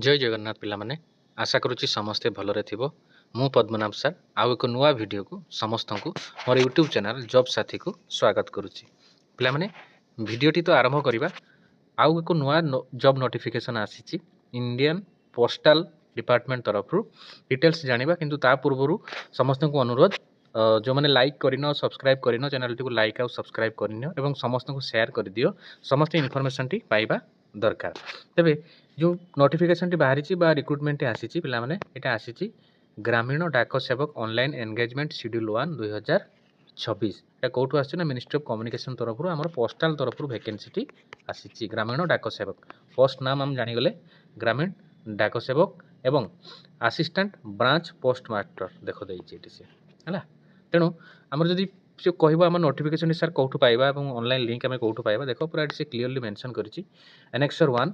जय जगन्नाथ पिला माने आशा करुच्ची समस्ते भलरे थिबो। मु पद्मनाभ सार आउ एक नुआ वीडियो को समस्त को मोर यूट्यूब चैनल जॉब साथी को स्वागत करुच्ची। पिला माने वीडियोटी तो आरंभ करिबा। आउ एक नुआ जॉब नोटिफिकेशन आसीची इंडियन पोस्टल डिपार्टमेंट तरफ डिटेल्स जानिबा, किंतु ता पूर्वरु समस्त को अनुरोध जो मैंने लाइक करिनो सब्सक्राइब करिनो चैनल टी को लाइक आउ सब्सक्राइब करिनो एवं समस्त को शेयर कर दियो। समस्त इनफॉरमेशन टी पाइबा दरकार। तेबे जो नोटिफिकेशन टी बाहरी बा रिक्रुटमेंट टी आसीची पिला माने एटा आसीची ग्रामीण डाक सेवक ऑनलाइन एंगेजमेंट शेड्यूल 1 2026। एटा कोठु आछी ना मिनिस्ट्री ऑफ कम्युनिकेशन तरफ हमर पोस्टल तरफ वैकेंसी टी आसीची ग्रामीण डाक सेवक। पोस्ट नाम हम जानि गले ग्रामीण डाक सेवक एवं असिस्टेंट ब्रांच पोस्ट मास्टर देखो देइची एटी से हला। तेणु आमर जदि से कहबो आम नोटिफिकेशन सर कोठु पाइबा एवं ऑनलाइन लिंक आम कोठु पाइबा देखो पूरा से क्लियरली मेंशन करिछि एनेक्सर 1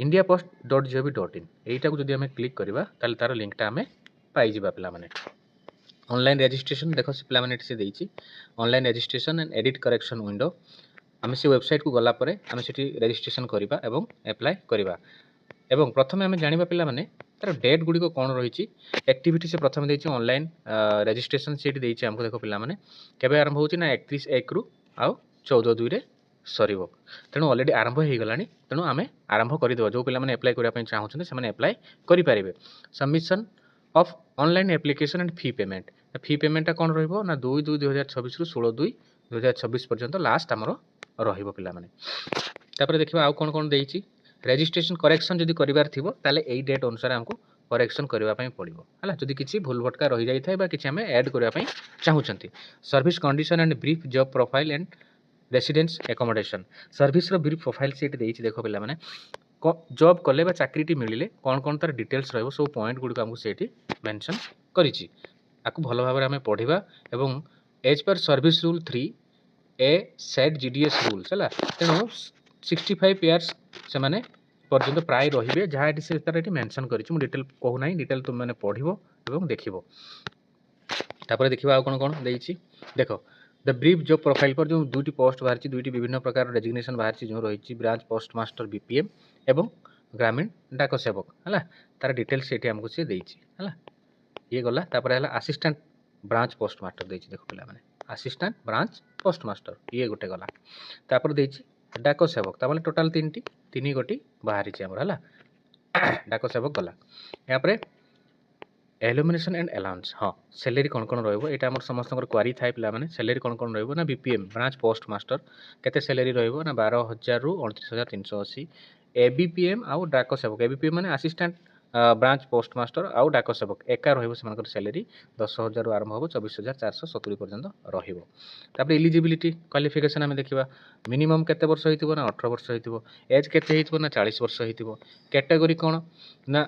indiapost.gov.in एटा को जदि आम क्लिक करबा ताले तार लिंकटा आम पाइ जिबा पिला माने। ऑनलाइन रजिस्ट्रेशन देखो से पिला माने से देइछि online registration and edit correction window. आम से वेबसाइट को गला परे आम सेठी रजिस्ट्रेशन करबा एवं अप्लाई करबा एवं प्रथमे आम जानिबा पिला माने तार डेट गुडी को कोन रहिछि। एक्टिविटी से प्रथमे देइछि ऑनलाइन रजिस्ट्रेशन सेठी देइछि हमको देखो पिला माने केबे आरंभ होछि ना 31 1 रु आ 14 2 रे सरीबो। तेणु ऑलरेडी आरंभ हो गलानी। तेणु आम आरंभ करदेव जो पिला माने अप्लाई करबा चाहूँ से अप्लाई करें। Submission of online application and fee payment. Fee पेमेंटा कौन रहिबो ना 2 2 2026 रु 16 2 2026 पर्यंत लास्ट आमर रहिबो पिला माने। तापर देखिबा आउ कोन कोन देइछि रजिस्ट्रेशन करेक्शन जदि करिवार थिबो ताले एई डेट अनुसार हमको करेक्शन करबा पई पड़िबो हला। जदि किछि भूल भटका रहि जाई थाय बा किछि हमें ऐड करबा पई चाहूछंती। Service condition and brief job profile and residence accommodation. Service रो ब्रीफ प्रोफाइल सीट देइछि देखो पिला माने जॉब कले बा चाकरीटी मिलिले कौन कौन तार डिटेल्स रहबो सब पॉइंट गुडी हमको सेठी मेंशन करिछि। आकु भलो भाबरे हमें पढिबा एवं एज पर सर्विस रूल 3 ए सेट जीडीएस रूल चला। तेनो 65 इयर्स से माने पर्यंत प्राय रहिबे जहा एटी से तार एटी मेंशन करिछि। मु डिटेल कहू नाही, डिटेल तुम माने पढिबो एवं देखिबो। तापर देखिबा आ कोन कोन देइछि देखो द ब्रीफ जॉब प्रोफाइल पर जो दुटी पोस्ट बाहर दुईटी विभिन्न प्रकार डेजिग्नेशन बाहर जो रही ब्रांच पोस्ट मास्टर बीपीएम एवं ग्रामीण डाक सेवक है तार डिटेल्स ये आमको सी देइछि है ये गला। तापर है असिस्टेंट ब्रांच पोस्ट मास्टर देइछि देखो पिला माने असिस्टेंट ब्रांच पोस्ट मास्टर ये गोटे गला। तापर देइछि डाक सेवक तामाने टोटल तीन गोटी बाहरी हमर है डाक सेवक गला। यहाँ पर एलुमिनेशन एंड अलाउंस हाँ सैलरी कौन कौन रहिबो एटा हमर समस्त क्वारी थाए पिला माने सैलरी कौन कौन रहिबो ना बीपीएम ब्रांच पोस्ट मास्टर केते सैलरी रहिबो ना 12000 रु 29380। एबीपीएम आउ डाक सेवक एबीपीएम माने असिस्टेंट ब्रांच पोस्ट मास्टर आउ डाक सेवक एका रहिबो सेमानकर सैलरी 10000 रु आरंभ होबो 24470 पर्यंत रहिबो। तापर एलिजिबिलिटी क्वालिफिकेशन हमें देखिबा मिनिमम केते वर्ष होइतिबो ना 18 वर्ष होइतिबो। एज केते होइतिबो ना 40 वर्ष होइतिबो। कैटेगरी कौन ना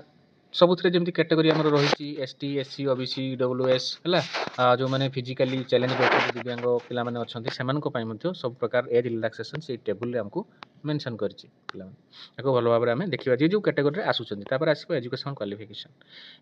सबुथरे जमती कैटेगरी हमर रहिछि एसटी एससी ओबीसी डब्ल्यूएस हला जो माने फिजिकली चैलेंज करते दिव्यांग पिला माने अछंती सेमान को पई मध्य सब प्रकार एज रिलैक्सेशन से टेबल रे हमको मेंशन करछि पिला माने एको भलो भाबरे हमें देखिबा जे जो कैटेगरी रे आसुचंती। तापर आसीबो एजुकेशन क्वालिफिकेशन।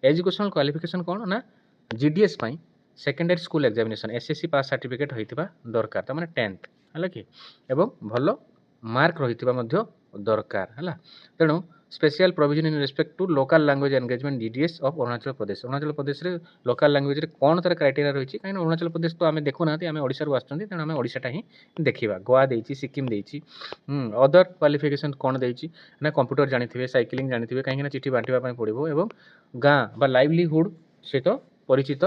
एजुकेशन क्वालिफिकेशन कोन ना जीडीएस पई secondary school examination SSC pass certificate होइतिबा दरकार त माने 10th हला कि एवं भलो मार्क रहितिबा मध्य दरकार हला। तेणु special provision in respect to local language engagement DDS of Arunachal Pradesh. Arunachal Pradesh रे लोकल लैंग्वेज रे कोन तर क्राइटेरिया रहिछि काइन अरुणाचल प्रदेश तो आमे देखु नाती आमे ओडिसा रु आछंती तेणु आमे ओडिसाटा ही देखिबा। गोवा देइछि सिक्किम देइछि अदर क्वालिफिकेशन कोन देइछि ना कंप्यूटर जानिथिबे साइक्लिंग जानिथिबे काहे ना चिठी बांटिबा पई पड़िबो एवं गां बा लाइवलीहुड सहित परिचित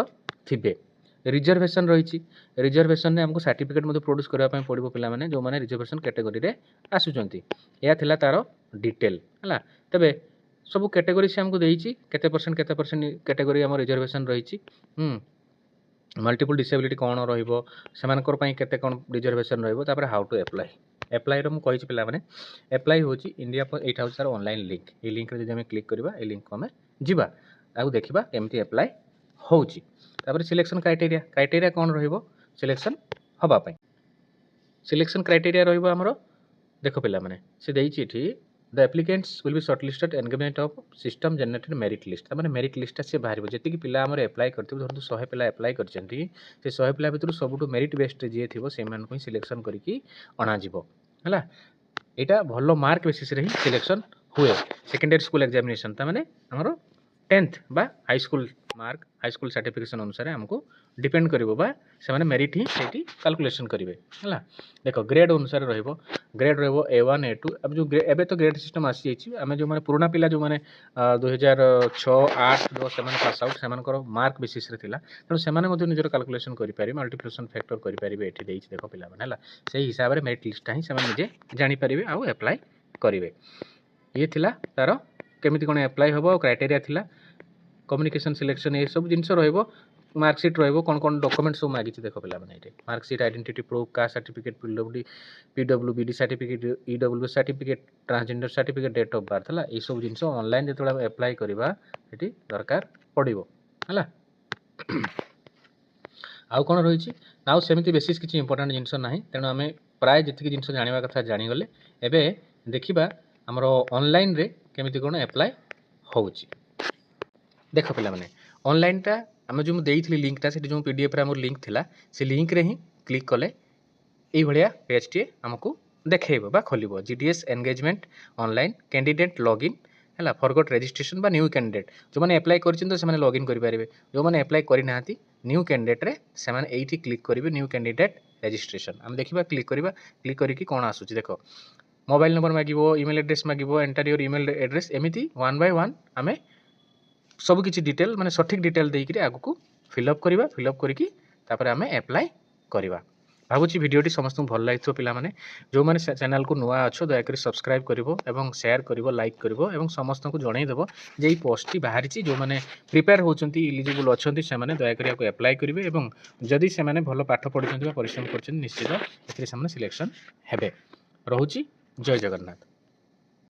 थिबे। रिजर्वेशन रही रिजर्वेशन ने हमको सर्टिफिकेट मते प्रोड्यूस करबा पई पड़िबो पिला माने जो माने रिजर्वेशन कैटेगरी रे आसुचंती। या थिला तारो डिटेल हला। तबे सब कैटेगरी से हमको देइछि केते परसेंट कैटेगरी हम रिजर्वेशन रही मल्टीपल डिसेबिलिटी कौन रहिबो सेमानकर पई केते कोन रिजर्वेशन रहिबो। तापर हाउ टू अप्लाई रो मु कहिछि पिला माने अप्लाई होछि इंडिया पर 8000 ऑनलाइन लिंक ए लिंक रे जदि हम क्लिक करबा ए लिंक को हम जिबा आ देखिबा केमती अप्लाई होछि। तापर सिलेक्शन क्राइटेरिया कौन रहिबो सिलेक्शन हबा पई सिलेक्शन क्राइटेरिया रहिबो हमरो देखो पिला माने से देइछि एठी the applicants will be shortlisted engagement of system generated merit list माने मेरिट लिस्ट से बाहर जेति कि पिला हमर अप्लाई करथिबो धरतु 100 पिला अप्लाई करचंती से 100 पिला भितरु सबुटो मेरिट बेस्ड जे थिबो से मान को सिलेक्शन करिकि अणा जिवो हला। एटा भलो मार्क बेसिस रे ही सिलेक्शन हुए सेकेंडरी स्कूल एग्जामिनेशन तामाने हमरो 10th बा high school mark high school certification अनुसार हमको डिपेंड करिवो बा से माने मेरिट ही सेठी कैलकुलेशन करिवे हला देखो ग्रेड अनुसार रहइबो ग्रेड रहइबो A1 A2 अब जो एबे तो ग्रेड सिस्टम आसी जाइछि आमे जो माने पुराना पिला जो माने 2006 8 10 से माने पास आउट से मानकर मार्क बेसिस रे थिला त से माने मधे निजर कैलकुलेशन करि पारि मल्टीप्लिकेशन फैक्टर करि पारिबे एठी देइछि देखो पिला माने हला सेही हिसाब रे मेरिट लिस्ट ही से माने निजे जानि पारिबे आ अप्लाई करिवे ये थिला तारो केमिति कोन अप्लाई होबो क्राइटेरिया थिला कम्युनिकेशन सिलेक्शन ये सब जिनस रहइबो मार्कशीट रहइबो कोन कोन डॉक्यूमेंट सब मागिछि देखो पिला माने एठी marksheet identity proof caste certificate PWD certificate EW certificate transgender certificate date of birth हला ए सब जिनस ऑनलाइन जेतोला अप्लाई करबा एठी दरकार पड़िबो हला आउ कोन रहिछि नाउ सेमिति बेसिस किछि इंपोर्टेंट जिनस नाही तेनु आमे प्राय जति जिनस जानिबा कथा जानि गले एबे देखिबा हमरो ऑनलाइन रे केमिति कोन अप्लाई होउछि देख पिला माने ऑनलाइन टा आमे जो देइथिली लिंक टा से जो पीडीएफ रे हमर लिंक थिला से लिंक रे ही क्लिक कले एई भलिया पेज टी हमकु देखेबो बा खोलिबो GDS engagement online candidate login हला फॉरगॉट रजिस्ट्रेशन बा न्यू कैंडिडेट जो माने अप्लाई करछिन तो से माने लॉगिन करि पारिबे जो माने अप्लाई करि नाहंती न्यू कैंडिडेट रे से माने एइठी क्लिक करिवे न्यू कैंडिडेट रजिस्ट्रेशन हम देखिबा क्लिक करिकि कोन आसुची देखो मोबाइल नंबर मागिबो ईमेल एड्रेस मागिबो एंटर योर ईमेल एड्रेस एमिति वन बाय वन आमे सब किछि डिटेल माने सठिक डिटेल देइकि आगु को फिलअप करिकि तापर आमे अप्लाई करिबा भाबुची वीडियोटी समस्त भल लागिथो पिला माने जो माने चैनल को नुआ अछो दया करी सब्सक्राइब करिवो एवं शेयर करिवो लाइक करिवो एवं समस्त को जणाई देबो जे ई पोस्ट टी बाहरिची जो माने प्रिपेयर होचंती एलिजिबल अछंती से माने दया करी आको अप्लाई करिवे एवं जदी से माने भलो पाठ पढिचंती बा परिश्रम करचंती निश्चित एथि से माने सिलेक्शन हेबे रहूची जय जगन्नाथ।